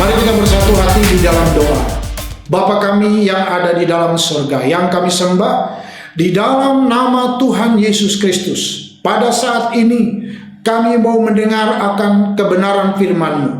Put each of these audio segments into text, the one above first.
Mari kita bersatu hati di dalam doa. Bapa kami yang ada di dalam surga, yang kami sembah di dalam nama Tuhan Yesus Kristus. Pada saat ini kami mau mendengar akan kebenaran firman-Mu.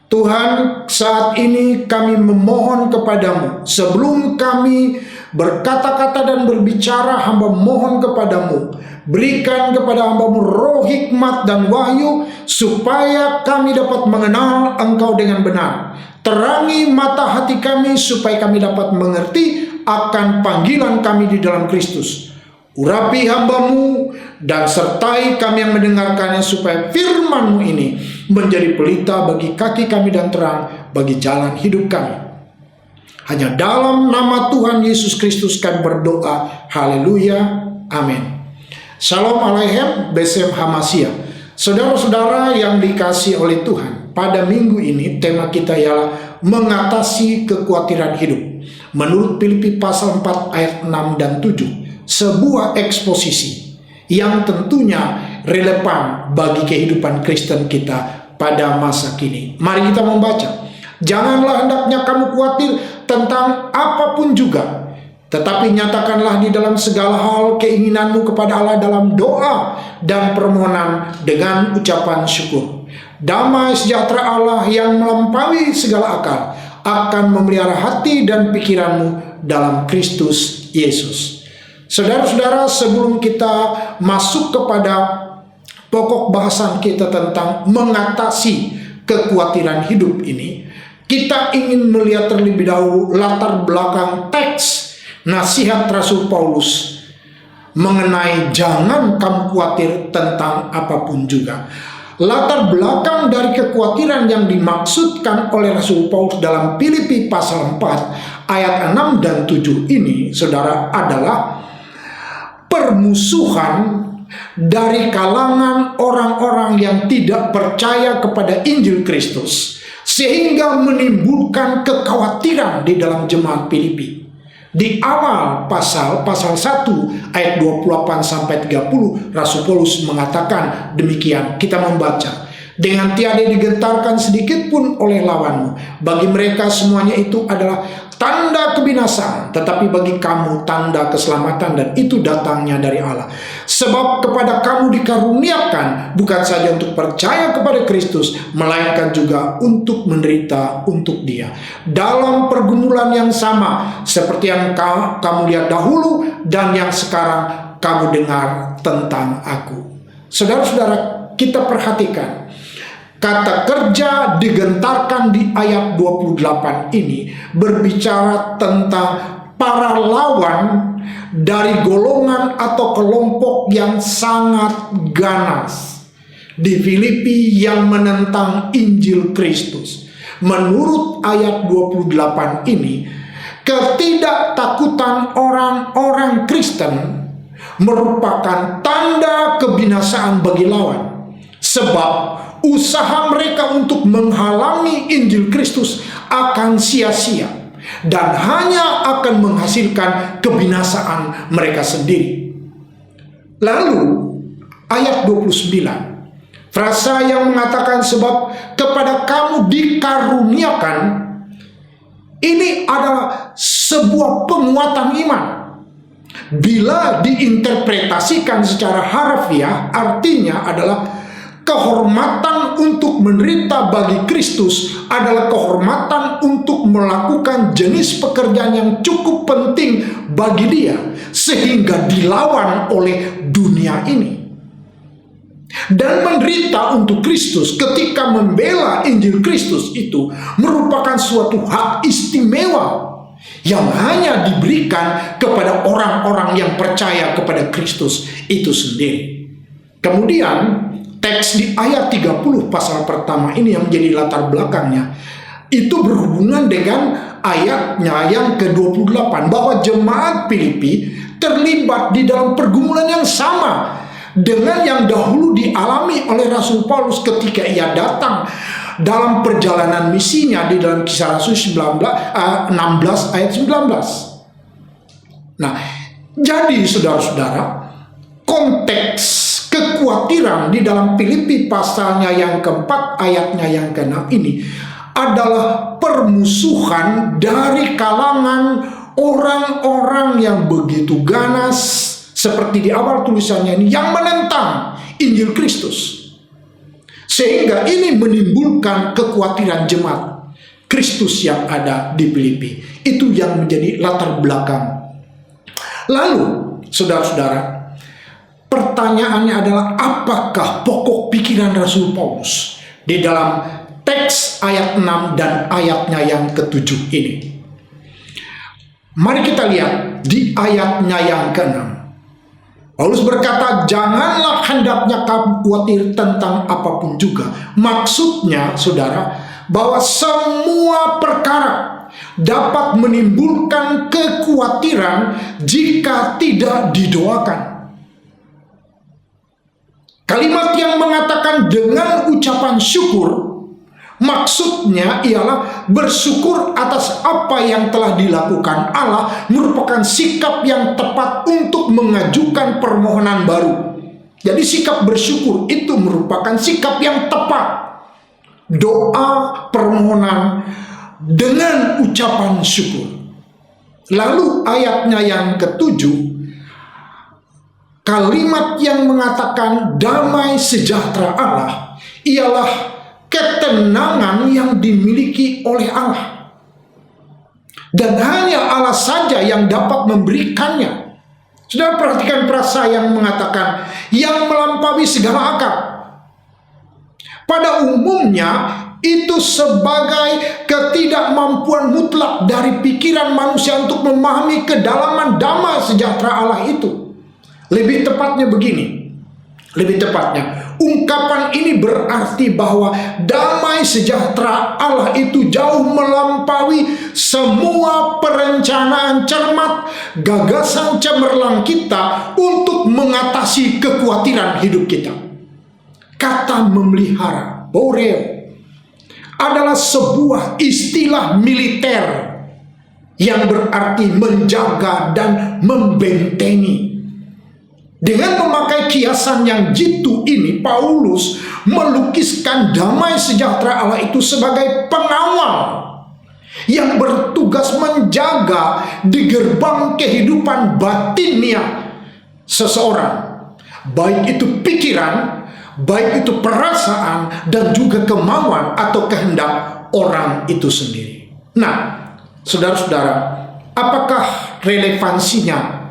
Tuhan, saat ini kami memohon kepadamu, sebelum kami berkata-kata dan berbicara, hamba mohon kepadamu, berikan kepada hamba-Mu roh hikmat dan wahyu, supaya kami dapat mengenal Engkau dengan benar. Terangi mata hati kami, supaya kami dapat mengerti akan panggilan kami di dalam Kristus. Urapi hamba-Mu dan sertai kami yang mendengarkannya, supaya firman-Mu ini menjadi pelita bagi kaki kami dan terang bagi jalan hidup kami. Hanya dalam nama Tuhan Yesus Kristus kami berdoa. Haleluya. Amin. Shalom Aleichem, Besem Hamasia. Saudara-saudara yang dikasihi oleh Tuhan, pada minggu ini tema kita ialah mengatasi kekhawatiran hidup. Menurut Filipi pasal 4 ayat 6 dan 7, sebuah eksposisi yang tentunya relevan bagi kehidupan Kristen kita pada masa kini. Mari kita membaca. Janganlah hendaknya kamu khawatir tentang apapun juga, tetapi nyatakanlah di dalam segala hal keinginanmu kepada Allah dalam doa dan permohonan dengan ucapan syukur. Damai sejahtera Allah yang melampaui segala akal akan memelihara hati dan pikiranmu dalam Kristus Yesus. Saudara-saudara, sebelum kita masuk kepada pokok bahasan kita tentang mengatasi kekhawatiran hidup ini, kita ingin melihat terlebih dahulu latar belakang teks nasihat Rasul Paulus mengenai jangan kamu khawatir tentang apapun juga. Latar belakang dari kekhawatiran yang dimaksudkan oleh Rasul Paulus dalam Filipi pasal 4 ayat 6 dan 7 ini, saudara, adalah permusuhan dari kalangan orang-orang yang tidak percaya kepada Injil Kristus, sehingga menimbulkan kekhawatiran di dalam jemaat Filipi. Di awal pasal 1 ayat 28 sampai 30, Rasul Paulus mengatakan demikian. Kita membaca, dengan tiada digentarkan sedikit pun oleh lawanmu. Bagi mereka semuanya itu adalah tanda kebinasaan, tetapi bagi kamu tanda keselamatan, dan itu datangnya dari Allah. Sebab kepada kamu dikaruniakan bukan saja untuk percaya kepada Kristus, melainkan juga untuk menderita untuk Dia dalam pergumulan yang sama seperti yang kamu lihat dahulu dan yang sekarang kamu dengar tentang aku. Saudara-saudara, kita perhatikan kata kerja digentarkan di ayat 28 ini berbicara tentang para lawan dari golongan atau kelompok yang sangat ganas di Filipi yang menentang Injil Kristus. Menurut ayat 28 ini, ketidaktakutan orang-orang Kristen merupakan tanda kebinasaan bagi lawan. Sebab usaha mereka untuk menghalangi Injil Kristus akan sia-sia dan hanya akan menghasilkan kebinasaan mereka sendiri. Lalu ayat 29, frasa yang mengatakan sebab kepada kamu dikaruniakan, ini adalah sebuah penguatan iman. Bila diinterpretasikan secara harfiah, artinya adalah kehormatan untuk menderita bagi Kristus adalah kehormatan untuk melakukan jenis pekerjaan yang cukup penting bagi Dia, sehingga dilawan oleh dunia ini. Dan menderita untuk Kristus ketika membela Injil Kristus itu merupakan suatu hak istimewa yang hanya diberikan kepada orang-orang yang percaya kepada Kristus itu sendiri. Kemudian teks di ayat 30 pasal pertama ini yang menjadi latar belakangnya itu berhubungan dengan ayatnya yang ke-28, bahwa jemaat Filipi terlibat di dalam pergumulan yang sama dengan yang dahulu dialami oleh Rasul Paulus ketika ia datang dalam perjalanan misinya di dalam Kisah Rasul 16 ayat 19. Nah, jadi saudara-saudara, konteks kekhawatiran di dalam Filipi pasalnya yang keempat ayatnya yang ke-6 ini adalah permusuhan dari kalangan orang-orang yang begitu ganas, seperti di awal tulisannya ini, yang menentang Injil Kristus. Sehingga ini menimbulkan kekhawatiran jemaat Kristus yang ada di Filipi. Itu yang menjadi latar belakang. Lalu, saudara-saudara, pertanyaannya adalah, apakah pokok pikiran Rasul Paulus di dalam teks ayat 6 dan ayatnya yang ke-7 ini? Mari kita lihat di ayatnya yang ke-6. Paulus berkata, janganlah hendaknya kamu khawatir tentang apapun juga. Maksudnya, saudara, bahwa semua perkara dapat menimbulkan kekhawatiran jika tidak didoakan. Kalimat yang mengatakan dengan ucapan syukur, maksudnya ialah bersyukur atas apa yang telah dilakukan Allah, merupakan sikap yang tepat untuk mengajukan permohonan baru. Jadi sikap bersyukur itu merupakan sikap yang tepat. Doa permohonan dengan ucapan syukur. Lalu ayatnya yang ke-7, kalimat yang mengatakan damai sejahtera Allah ialah ketenangan yang dimiliki oleh Allah, dan hanya Allah saja yang dapat memberikannya. Saudara perhatikan frasa yang mengatakan yang melampaui segala akal. Pada umumnya itu sebagai ketidakmampuan mutlak dari pikiran manusia untuk memahami kedalaman damai sejahtera Allah itu. Lebih tepatnya begini. Lebih tepatnya, ungkapan ini berarti bahwa damai sejahtera Allah itu jauh melampaui semua perencanaan cermat, gagasan cemerlang kita untuk mengatasi kekhawatiran hidup kita. Kata memelihara, boreo, adalah sebuah istilah militer yang berarti menjaga dan membentengi. Dengan memakai kiasan yang jitu ini, Paulus melukiskan damai sejahtera Allah itu sebagai pengawal yang bertugas menjaga di gerbang kehidupan batinnya seseorang, baik itu pikiran, baik itu perasaan, dan juga kemauan atau kehendak orang itu sendiri. Nah, saudara-saudara, apakah relevansinya?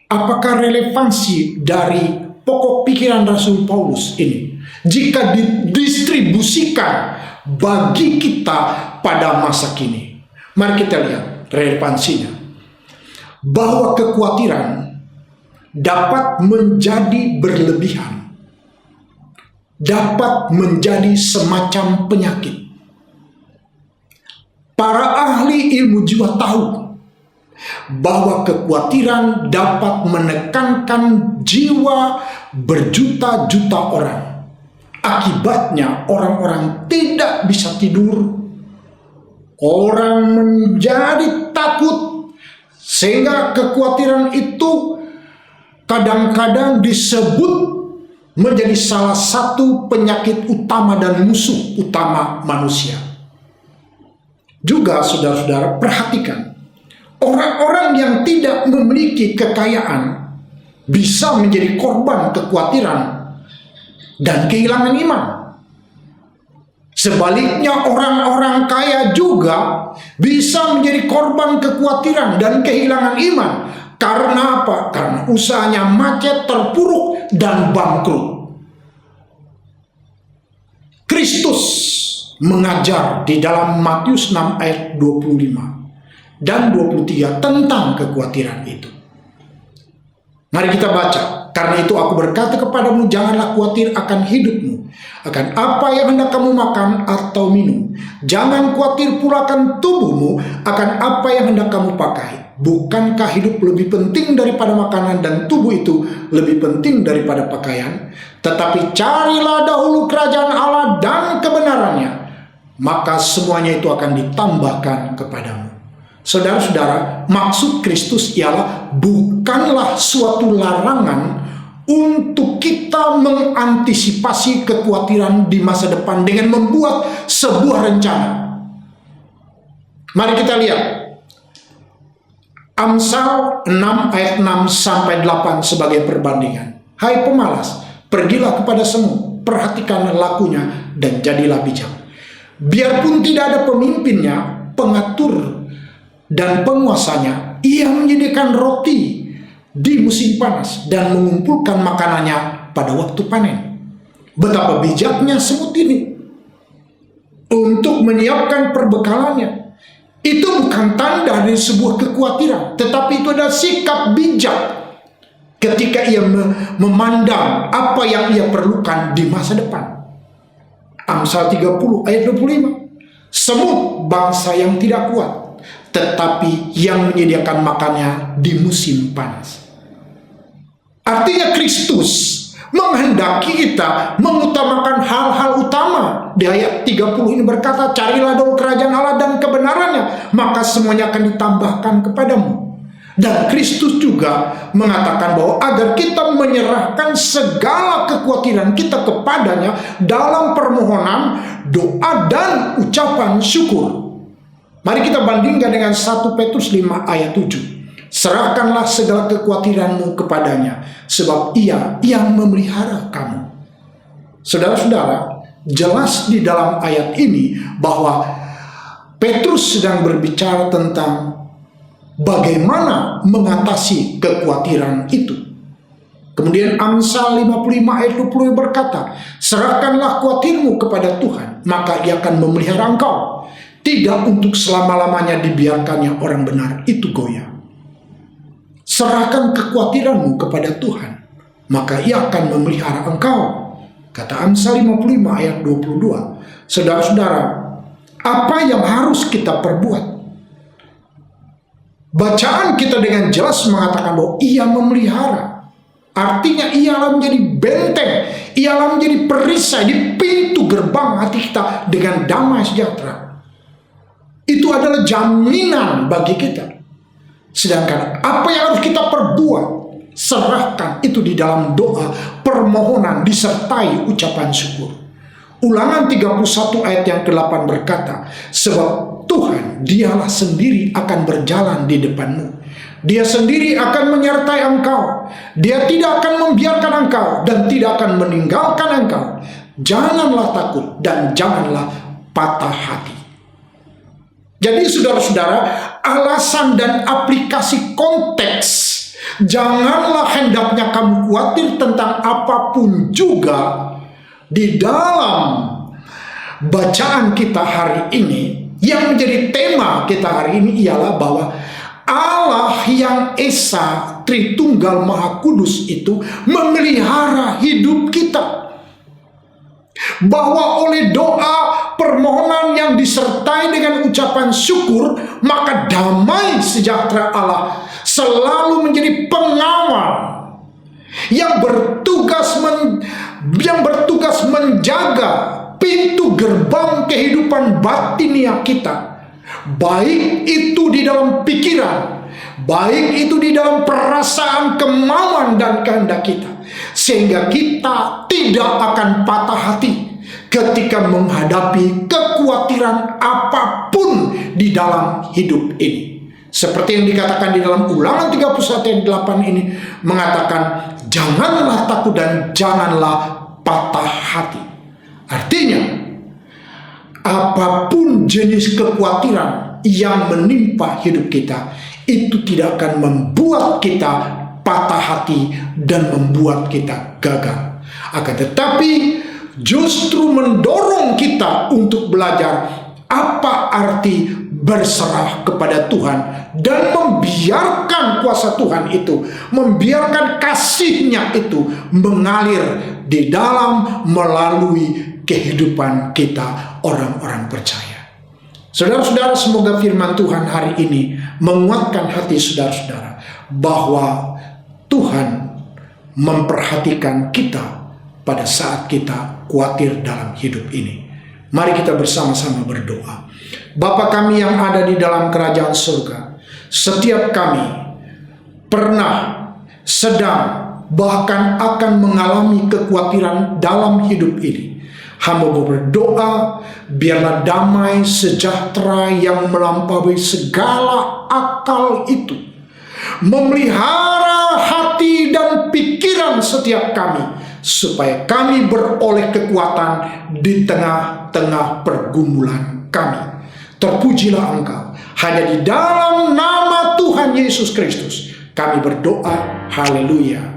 Apakah relevansi dari pokok pikiran Rasul Paulus ini jika didistribusikan bagi kita pada masa kini? Mari kita lihat relevansinya. Bahwa kekhawatiran dapat menjadi berlebihan, dapat menjadi semacam penyakit. Para ahli ilmu jiwa tahu bahwa kekhawatiran dapat menekankan jiwa berjuta-juta orang. Akibatnya orang-orang tidak bisa tidur, orang menjadi takut, sehingga kekhawatiran itu kadang-kadang disebut menjadi salah satu penyakit utama dan musuh utama manusia. Juga saudara-saudara perhatikan, orang-orang yang tidak memiliki kekayaan bisa menjadi korban kekhawatiran dan kehilangan iman. Sebaliknya, orang-orang kaya juga bisa menjadi korban kekhawatiran dan kehilangan iman. Karena apa? Karena usahanya macet, terpuruk, dan bangkrut. Kristus mengajar di dalam Matius 6 ayat 25 dan 23 tentang kekhawatiran itu. Mari kita baca. Karena itu aku berkata kepadamu, janganlah khawatir akan hidupmu, akan apa yang hendak kamu makan atau minum. Jangan khawatir pula akan tubuhmu, akan apa yang hendak kamu pakai. Bukankah hidup lebih penting daripada makanan dan tubuh itu lebih penting daripada pakaian? Tetapi carilah dahulu kerajaan Allah dan kebenarannya, maka semuanya itu akan ditambahkan kepadamu. Saudara-saudara, maksud Kristus ialah bukanlah suatu larangan untuk kita mengantisipasi kekhawatiran di masa depan dengan membuat sebuah rencana. Mari kita lihat Amsal 6 ayat 6 sampai 8 sebagai perbandingan. Hai pemalas, pergilah kepada semut, perhatikanlah lakunya dan jadilah bijak. Biarpun tidak ada pemimpinnya, pengatur dan penguasanya, ia menyediakan roti di musim panas dan mengumpulkan makanannya pada waktu panen. Betapa bijaknya semut ini untuk menyiapkan perbekalannya. Itu bukan tanda dari sebuah kekhawatiran, tetapi itu adalah sikap bijak ketika ia memandang apa yang ia perlukan di masa depan. Amsal 30 ayat 25. Semut bangsa yang tidak kuat, tetapi yang menyediakan makannya di musim panas. Artinya Kristus menghendaki kita mengutamakan hal-hal utama. Di ayat 30 ini berkata, carilah dahulu kerajaan Allah dan kebenarannya, maka semuanya akan ditambahkan kepadamu. Dan Kristus juga mengatakan bahwa agar kita menyerahkan segala kekhawatiran kita kepadanya dalam permohonan, doa, dan ucapan syukur. Mari kita bandingkan dengan 1 Petrus 5 ayat 7. Serahkanlah segala kekhawatiranmu kepadanya, sebab ia yang memelihara kamu. Saudara-saudara, jelas di dalam ayat ini bahwa Petrus sedang berbicara tentang bagaimana mengatasi kekhawatiran itu. Kemudian Amsal 55 ayat 20 berkata, serahkanlah khawatirmu kepada Tuhan, maka ia akan memelihara engkau. Tidak untuk selama-lamanya dibiarkannya orang benar itu goyah. Serahkan kekhawatiranmu kepada Tuhan, maka ia akan memelihara engkau. Kata Amsal 55 ayat 22. Saudara-saudara, apa yang harus kita perbuat? Bacaan kita dengan jelas mengatakan bahwa ia memelihara. Artinya ialah menjadi benteng, ialah menjadi perisai di pintu gerbang hati kita dengan damai sejahtera. Itu adalah jaminan bagi kita. Sedangkan apa yang harus kita perbuat, serahkan itu di dalam doa, permohonan, disertai ucapan syukur. Ulangan 31 ayat yang ke-8 berkata, sebab Tuhan dialah sendiri akan berjalan di depanmu. Dia sendiri akan menyertai engkau. Dia tidak akan membiarkan engkau dan tidak akan meninggalkan engkau. Janganlah takut dan janganlah patah hati. Jadi saudara-saudara, alasan dan aplikasi konteks, janganlah hendaknya kamu khawatir tentang apapun juga. Di dalam bacaan kita hari ini, yang menjadi tema kita hari ini ialah bahwa Allah yang Esa Tritunggal Maha Kudus itu memelihara hidup kita. Bahwa oleh doa permohonan yang disertai dengan ucapan syukur, maka damai sejahtera Allah selalu menjadi pengawal yang bertugas menjaga pintu gerbang kehidupan batinia kita, baik itu di dalam pikiran, baik itu di dalam perasaan, kemauan, dan kehendak kita, sehingga kita tidak akan patah hati ketika menghadapi kekhawatiran apapun di dalam hidup ini. Seperti yang dikatakan di dalam Ulangan 31 ayat 8 ini mengatakan, janganlah takut dan janganlah patah hati. Artinya, apapun jenis kekhawatiran yang menimpa hidup kita, itu tidak akan membuat kita patah hati dan membuat kita gagal. Akan tetapi justru mendorong kita untuk belajar apa arti berserah kepada Tuhan dan membiarkan kuasa Tuhan itu, membiarkan kasih-Nya itu mengalir di dalam melalui kehidupan kita orang-orang percaya. Saudara-saudara, semoga firman Tuhan hari ini menguatkan hati saudara-saudara bahwa Tuhan memperhatikan kita pada saat kita khawatir dalam hidup ini. Mari kita bersama-sama berdoa. Bapa kami yang ada di dalam kerajaan surga, setiap kami pernah, sedang, bahkan akan mengalami kekhawatiran dalam hidup ini. Hamba berdoa, biarlah damai sejahtera yang melampaui segala akal itu memelihara hati dan pikiran setiap kami, supaya kami beroleh kekuatan di tengah-tengah pergumulan kami. Terpujilah Engkau. Hanya di dalam nama Tuhan Yesus Kristus kami berdoa. Haleluya.